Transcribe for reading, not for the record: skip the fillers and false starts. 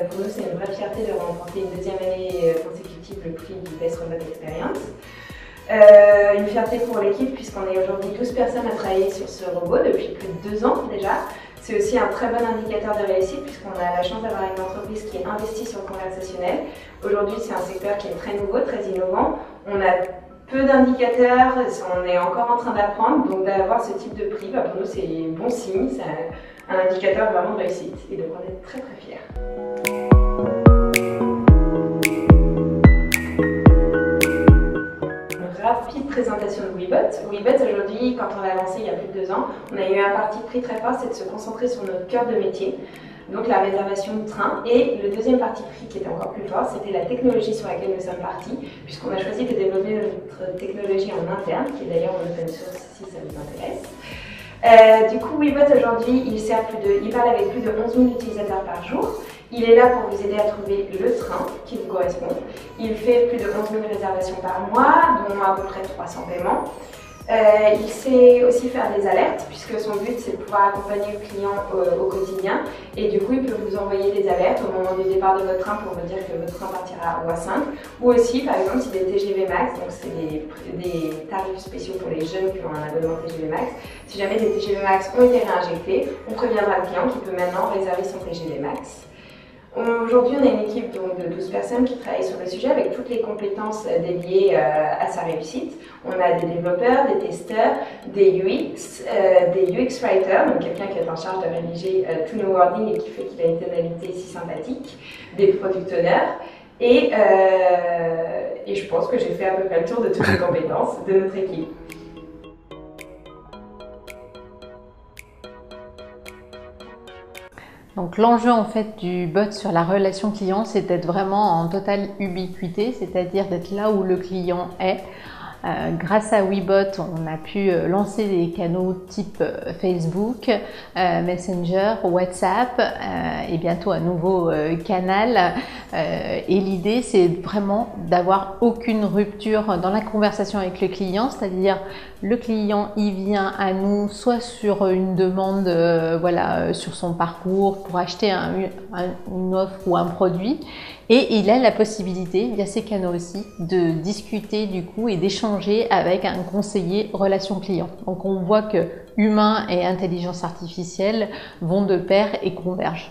Pour nous, c'est une vraie fierté de remporter une deuxième année consécutive le prix du Best Robot Experience. Une fierté pour l'équipe puisqu'on est aujourd'hui 12 personnes à travailler sur ce robot depuis plus de 2 ans déjà. C'est aussi un très bon indicateur de réussite puisqu'on a la chance d'avoir une entreprise qui est investie sur le conversationnel. Aujourd'hui, c'est un secteur qui est très nouveau, très innovant. On a peu d'indicateurs, on est encore en train d'apprendre, donc d'avoir ce type de prix, pour nous c'est bon signe, c'est un indicateur vraiment de réussite et de quoi on est très très fiers. Rapide présentation de WeBot. WeBot aujourd'hui, quand on l'a lancé il y a plus de 2 ans, on a eu un parti pris très fort, c'est de se concentrer sur notre cœur de métier, donc la réservation de train. Et le deuxième parti pris qui était encore plus fort, c'était la technologie sur laquelle nous sommes partis, puisqu'on a choisi de développer notre technologie en interne, qui est d'ailleurs en open source si ça vous intéresse. Du coup, WeBot aujourd'hui, il parle avec plus de 11 000 utilisateurs par jour. Il est là pour vous aider à trouver le train qui vous correspond. Il fait plus de 11 000 réservations par mois, dont à peu près 300 paiements. Il sait aussi faire des alertes, puisque son but c'est de pouvoir accompagner le client au quotidien. Et du coup, il peut vous envoyer des alertes au moment du départ de votre train pour vous dire que votre train partira à Ouessant. Ou aussi, par exemple, si des TGV Max, donc c'est des tarifs spéciaux pour les jeunes qui ont un abonnement TGV Max. Si jamais des TGV Max ont été réinjectés, on préviendra le client qui peut maintenant réserver son TGV Max. Aujourd'hui, on a une équipe donc, de 12 personnes qui travaillent sur le sujet avec toutes les compétences dédiées à sa réussite. On a des développeurs, des testeurs, des UX, des UX writers, donc quelqu'un qui est en charge de rédiger tous nos wordings et qui fait qu'il a une tonalité si sympathique, des product owners. Et je pense que j'ai fait à peu près le tour de toutes les compétences de notre équipe. Donc l'enjeu en fait du bot sur la relation client, c'est d'être vraiment en totale ubiquité, c'est-à-dire d'être là où le client est. Grâce à WeBot, on a pu lancer des canaux type Facebook, Messenger, WhatsApp et bientôt un nouveau canal. Et l'idée, c'est vraiment d'avoir aucune rupture dans la conversation avec le client, c'est-à-dire le client il vient à nous soit sur une demande voilà, sur son parcours pour acheter une offre ou un produit, et il a la possibilité, via ces canaux aussi, de discuter du coup et d'échanger avec un conseiller relation client. Donc on voit que humain et intelligence artificielle vont de pair et convergent.